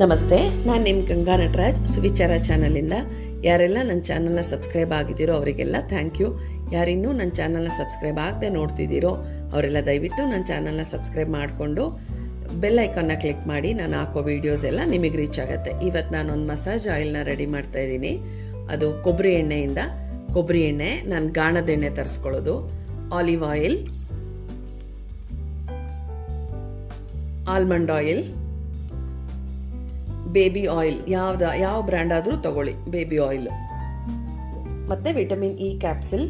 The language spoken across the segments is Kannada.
ನಮಸ್ತೆ, ನಾನು ನಿಮ್ಮ ಗಂಗಾ ನಟರಾಜ್ ಸುವಿಚಾರ ಚಾನಲಿಂದ. ಯಾರೆಲ್ಲ ನನ್ನ ಚಾನಲ್ನ ಸಬ್ಸ್ಕ್ರೈಬ್ ಆಗಿದ್ದೀರೋ ಅವರಿಗೆಲ್ಲ ಥ್ಯಾಂಕ್ ಯು. ಯಾರಿನ್ನೂ ನನ್ನ ಚಾನಲ್ನ ಸಬ್ಸ್ಕ್ರೈಬ್ ಆಗದೆ ನೋಡ್ತಿದ್ದೀರೋ ಅವರೆಲ್ಲ ದಯವಿಟ್ಟು ನನ್ನ ಚಾನಲ್ನ ಸಬ್ಸ್ಕ್ರೈಬ್ ಮಾಡಿಕೊಂಡು ಬೆಲ್ ಐಕಾನ್ನ ಕ್ಲಿಕ್ ಮಾಡಿ. ನಾನು ಹಾಕೋ ವೀಡಿಯೋಸ್ ಎಲ್ಲ ನಿಮಗೆ ರೀಚ್ ಆಗುತ್ತೆ. ಇವತ್ತು ನಾನೊಂದು ಮಸಾಜ್ ಆಯಿಲ್ನ ರೆಡಿ ಮಾಡ್ತಾಯಿದ್ದೀನಿ. ಅದು ಕೊಬ್ಬರಿ ಎಣ್ಣೆಯಿಂದ. ಕೊಬ್ಬರಿ ಎಣ್ಣೆ ನಾನು ಗಾಣದ ಎಣ್ಣೆ ತರಿಸ್ಕೊಳ್ಳೋದು, olive oil, almond oil, baby oil, ಯಾವ ಬ್ರ್ಯಾಂಡ್ ಆದರೂ ತಗೊಳ್ಳಿ, ಬೇಬಿ ಆಯಿಲ್, ಮತ್ತು ವಿಟಮಿನ್ ಇ ಕ್ಯಾಪ್ಸಿಲ್,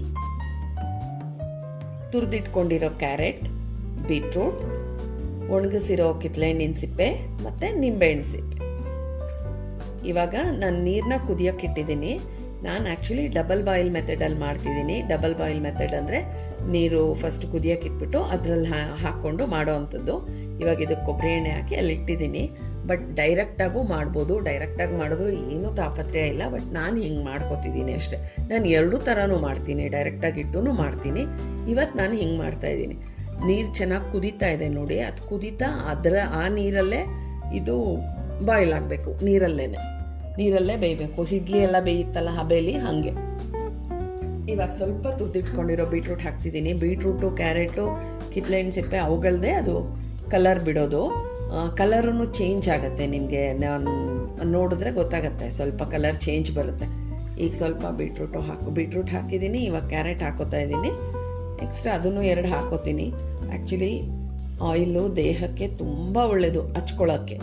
ತುರಿದಿಟ್ಕೊಂಡಿರೋ ಕ್ಯಾರೆಟ್, ಬೀಟ್ರೂಟ್, ಒಣಗಿಸಿರೋ ಕಿತ್ತಳೆಹಣ್ಣಿನ ಸಿಪ್ಪೆ ಮತ್ತು ನಿಂಬೆಹಣ್ಣು ಸಿಪ್ಪೆ. ಇವಾಗ ನಾನು ನೀರನ್ನ ಕುದಿಯೋಕೆ ಇಟ್ಟಿದ್ದೀನಿ. ನಾನು ಆ್ಯಕ್ಚುಲಿ ಡಬಲ್ ಬಾಯಿಲ್ ಮೆಥಡಲ್ಲಿ ಮಾಡ್ತಿದ್ದೀನಿ. ಡಬಲ್ ಬಾಯಿಲ್ ಮೆಥಡ್ ಅಂದರೆ ನೀರು ಫಸ್ಟ್ ಕುದಿಯೋಕೆ ಇಟ್ಬಿಟ್ಟು ಅದರಲ್ಲಿ ಹಾಕ್ಕೊಂಡು ಮಾಡೋ ಅಂಥದ್ದು. ಇವಾಗ ಇದಕ್ಕೆ ಕೊಬ್ಬರಿ ಎಣ್ಣೆ ಹಾಕಿ ಅಲ್ಲಿ ಇಟ್ಟಿದ್ದೀನಿ. ಬಟ್ ಡೈರೆಕ್ಟಾಗೂ ಮಾಡ್ಬೋದು. ಡೈರೆಕ್ಟಾಗಿ ಮಾಡಿದ್ರು ಏನೂ ತಾಪತ್ರೆಯ ಇಲ್ಲ. ಬಟ್ ನಾನು ಹಿಂಗೆ ಮಾಡ್ಕೊತಿದ್ದೀನಿ ಅಷ್ಟೆ. ನಾನು ಎರಡೂ ಥರನೂ ಮಾಡ್ತೀನಿ, ಡೈರೆಕ್ಟಾಗಿ ಇಟ್ಟೂ ಮಾಡ್ತೀನಿ. ಇವತ್ತು ನಾನು ಹಿಂಗೆ ಮಾಡ್ತಾಯಿದ್ದೀನಿ. ನೀರು ಚೆನ್ನಾಗಿ ಕುದೀತಾ ಇದೆ ನೋಡಿ. ಅದು ಕುದೀತಾ ಆ ನೀರಲ್ಲೇ ಇದು ಬಾಯ್ಲ್ ಆಗಬೇಕು. ನೀರಲ್ಲೇ ಬೇಯಬೇಕು. ಇಡ್ಲಿ ಎಲ್ಲ ಬೇಯುತ್ತಲ್ಲ ಹಬೇಲಿ, ಹಾಗೆ. ಇವಾಗ ಸ್ವಲ್ಪ ತುರಿದಿಟ್ಕೊಂಡಿರೋ ಬೀಟ್ರೂಟ್ ಹಾಕ್ತಿದ್ದೀನಿ. ಬೀಟ್ರೂಟು, ಕ್ಯಾರೆಟು, ಕಿತ್ತಳೆಹಣ್ಣು ಸಿಪ್ಪೆ ಅವುಗಳದೇ ಅದು ಕಲರ್ ಬಿಡೋದು. ಕಲರೂ ಚೇಂಜ್ ಆಗುತ್ತೆ. ನಿಮಗೆ ನಾನು ನೋಡಿದ್ರೆ ಗೊತ್ತಾಗುತ್ತೆ, ಸ್ವಲ್ಪ ಕಲರ್ ಚೇಂಜ್ ಬರುತ್ತೆ. ಈಗ ಸ್ವಲ್ಪ ಬೀಟ್ರೂಟ್ ಹಾಕಿದ್ದೀನಿ. ಇವಾಗ ಕ್ಯಾರೆಟ್ ಹಾಕೋತಾ ಇದ್ದೀನಿ. ನೆಕ್ಸ್ಟ್ ಅದನ್ನು 2 ಹಾಕೋತೀನಿ. ಆ್ಯಕ್ಚುಲಿ ಆಯಿಲು ದೇಹಕ್ಕೆ ತುಂಬ ಒಳ್ಳೆಯದು ಹಚ್ಕೊಳ್ಳೋಕ್ಕೆ.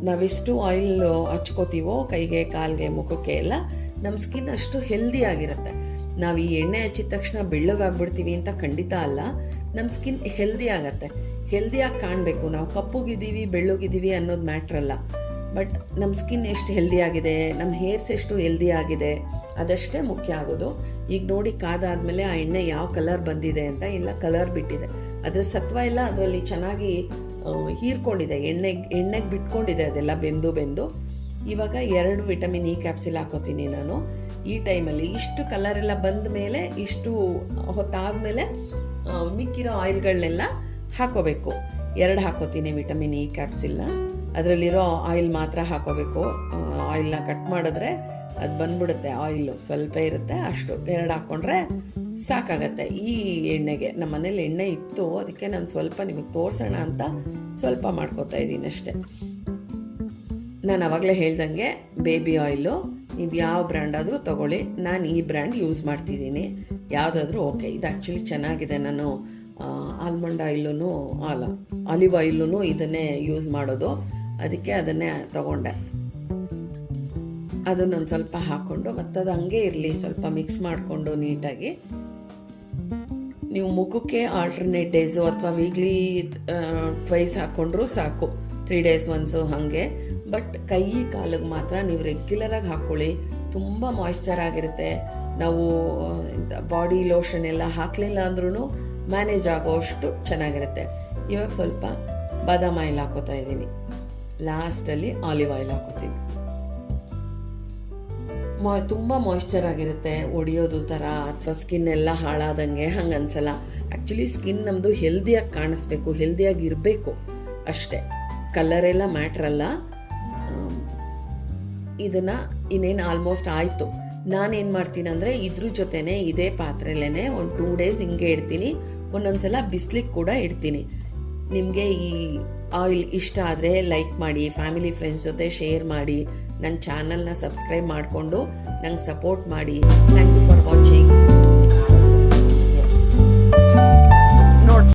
ನಾವೆಷ್ಟು ಆಯಿಲ್ ಹಚ್ಕೋತೀವೋ ಕೈಗೆ, ಕಾಲಿಗೆ, ಮುಖಕ್ಕೆ ಎಲ್ಲ, ನಮ್ಮ ಸ್ಕಿನ್ ಅಷ್ಟು ಹೆಲ್ದಿ ಆಗಿರುತ್ತೆ. ನಾವು ಈ ಎಣ್ಣೆ ಹಚ್ಚಿದ ತಕ್ಷಣ ಬೆಳ್ಳಗಾಗ್ಬಿಡ್ತೀವಿ ಅಂತ ಖಂಡಿತ ಅಲ್ಲ. ನಮ್ಮ ಸ್ಕಿನ್ ಹೆಲ್ದಿ ಆಗುತ್ತೆ. ಹೆಲ್ದಿಯಾಗಿ ಕಾಣಬೇಕು. ನಾವು ಕಪ್ಪುಗಿದ್ದೀವಿ, ಬೆಳ್ಳಗಿದ್ದೀವಿ ಅನ್ನೋದು ಮ್ಯಾಟ್ರ್ ಅಲ್ಲ. ಬಟ್ ನಮ್ಮ ಸ್ಕಿನ್ ಎಷ್ಟು ಹೆಲ್ದಿ ಆಗಿದೆ, ನಮ್ಮ ಹೇರ್ಸ್ ಎಷ್ಟು ಹೆಲ್ದಿ ಆಗಿದೆ, ಅದಷ್ಟೇ ಮುಖ್ಯ ಆಗೋದು. ಈಗ ನೋಡಿ, ಕಾದಾದ್ಮೇಲೆ ಆ ಎಣ್ಣೆ ಯಾವ ಕಲರ್ ಬಂದಿದೆ ಅಂತ, ಇಲ್ಲ ಕಲರ್ ಬಿಟ್ಟಿದೆ. ಅದರ ಸತ್ವ ಎಲ್ಲ ಅದರಲ್ಲಿ ಚೆನ್ನಾಗಿ ಹೀರ್ಕೊಂಡಿದೆ, ಎಣ್ಣೆಗೆ ಬಿಟ್ಕೊಂಡಿದೆ. ಅದೆಲ್ಲ ಬೆಂದು ಇವಾಗ 2 ವಿಟಮಿನ್ ಇ ಕ್ಯಾಪ್ಸಿಲ್ ಹಾಕೋತೀನಿ ನಾನು. ಈ ಟೈಮಲ್ಲಿ ಇಷ್ಟು ಕಲರ್ ಎಲ್ಲ ಬಂದ ಮೇಲೆ, ಇಷ್ಟು ಹೊತ್ತಾದಮೇಲೆ ಮಿಕ್ಕಿರೋ ಆಯಿಲ್ಗಳನ್ನೆಲ್ಲ ಹಾಕೋಬೇಕು. 2 ಹಾಕೋತೀನಿ ವಿಟಮಿನ್ ಇ ಕ್ಯಾಪ್ಸಿಲ್ನ. ಅದರಲ್ಲಿರೋ ಆಯಿಲ್ ಮಾತ್ರ ಹಾಕೋಬೇಕು. ಆಯಿಲ್ನ ಕಟ್ ಮಾಡಿದ್ರೆ ಅದು ಬಂದ್ಬಿಡುತ್ತೆ. ಆಯಿಲು ಸ್ವಲ್ಪ ಇರುತ್ತೆ, ಅಷ್ಟು 2 ಹಾಕ್ಕೊಂಡ್ರೆ ಸಾಕಾಗತ್ತೆ. ಈ ಎಣ್ಣೆಗೆ ನಮ್ಮ ಮನೇಲಿ ಎಣ್ಣೆ ಇತ್ತು, ಅದಕ್ಕೆ ನಾನು ಸ್ವಲ್ಪ ನಿಮಗೆ ತೋರಿಸೋಣ ಅಂತ ಸ್ವಲ್ಪ ಮಾಡ್ಕೋತಾ ಇದ್ದೀನಿ ಅಷ್ಟೆ. ನಾನು ಆವಾಗಲೇ ಹೇಳ್ದಂಗೆ ಬೇಬಿ ಆಯಿಲು ನೀವು ಯಾವ ಬ್ರ್ಯಾಂಡ್ ಆದರೂ ತೊಗೊಳ್ಳಿ. ನಾನು ಈ ಬ್ರ್ಯಾಂಡ್ ಯೂಸ್ ಮಾಡ್ತಿದ್ದೀನಿ. ಯಾವುದಾದ್ರೂ ಓಕೆ. ಇದು ಆ್ಯಕ್ಚುಲಿ ಚೆನ್ನಾಗಿದೆ. ನಾನು ಆಲ್ಮಂಡ್ ಆಯಿಲೂ ಆಲಿವ್ ಆಯಿಲೂ ಇದನ್ನೇ ಯೂಸ್ ಮಾಡೋದು, ಅದಕ್ಕೆ ಅದನ್ನೇ ತೊಗೊಂಡೆ. ಅದನ್ನೊಂದು ಸ್ವಲ್ಪ ಹಾಕ್ಕೊಂಡು ಮತ್ತು ಅದು ಹಂಗೆ ಇರಲಿ, ಸ್ವಲ್ಪ ಮಿಕ್ಸ್ ಮಾಡಿಕೊಂಡು ನೀಟಾಗಿ. ನೀವು ಮುಖಕ್ಕೆ ಆಲ್ಟರ್ನೇಟ್ ಡೇಸು ಅಥವಾ ವೀಕ್ಲಿ ಟ್ವೈಸ್ ಹಾಕ್ಕೊಂಡ್ರೂ ಸಾಕು, 3 days once ಹಾಗೆ. ಬಟ್ ಕೈ ಕಾಲಿಗೆ ಮಾತ್ರ ನೀವು ರೆಗ್ಯುಲರಾಗಿ ಹಾಕ್ಕೊಳ್ಳಿ. ತುಂಬ ಮಾಯ್ಶ್ಚರ್ ಆಗಿರುತ್ತೆ. ನಾವು ಬಾಡಿ ಲೋಷನ್ ಎಲ್ಲ ಹಾಕಲಿಲ್ಲ ಅಂದ್ರೂ ಮ್ಯಾನೇಜ್ ಆಗೋಷ್ಟು ಚೆನ್ನಾಗಿರುತ್ತೆ. ಇವಾಗ ಸ್ವಲ್ಪ ಬಾದಾಮ್ ಆಯಿಲ್ ಹಾಕೋತಾ ಇದ್ದೀನಿ. ಲಾಸ್ಟಲ್ಲಿ ಆಲಿವ್ ಆಯಿಲ್ ಹಾಕೋತೀನಿ. ತುಂಬ ಮಾಯ್ಶ್ಚರ್ ಆಗಿರುತ್ತೆ. ಒಡೆಯೋದು ಥರ ಅಥವಾ ಸ್ಕಿನ್ ಎಲ್ಲ ಹಾಳಾದಂಗೆ ಹಂಗೆ ಅನ್ಸಲ್ಲ. ಆ್ಯಕ್ಚುಲಿ ಸ್ಕಿನ್ ನಮ್ಮದು ಹೆಲ್ದಿಯಾಗಿ ಕಾಣಿಸ್ಬೇಕು, ಹೆಲ್ದಿಯಾಗಿ ಇರಬೇಕು ಅಷ್ಟೇ. ಕಲರೆಲ್ಲ ಮ್ಯಾಟ್ರಲ್ಲ. ಇದನ್ನು ಇನ್ನೇನು ಆಲ್ಮೋಸ್ಟ್ ಆಯಿತು. ನಾನೇನು ಮಾಡ್ತೀನಿ ಅಂದರೆ ಇದ್ರ ಜೊತೆನೇ ಇದೇ ಪಾತ್ರೆಲೇ ಒಂದು 2 days ಹಿಂಗೆ ಇಡ್ತೀನಿ. ಒಂದೊಂದ್ಸಲ ಬಿಸ್ಲಿಗೆ ಕೂಡ ಇಡ್ತೀನಿ. ನಿಮಗೆ ಈ ಆಯಿಲ್ ಇಷ್ಟ ಆದರೆ ಲೈಕ್ ಮಾಡಿ, ಫ್ಯಾಮಿಲಿ ಫ್ರೆಂಡ್ಸ್ ಜೊತೆ ಶೇರ್ ಮಾಡಿ, ನನ್ನ ಚಾನಲ್ನ ಸಬ್ಸ್ಕ್ರೈಬ್ ಮಾಡಿಕೊಂಡು ನಂಗೆ ಸಪೋರ್ಟ್ ಮಾಡಿ. Thank you for watching.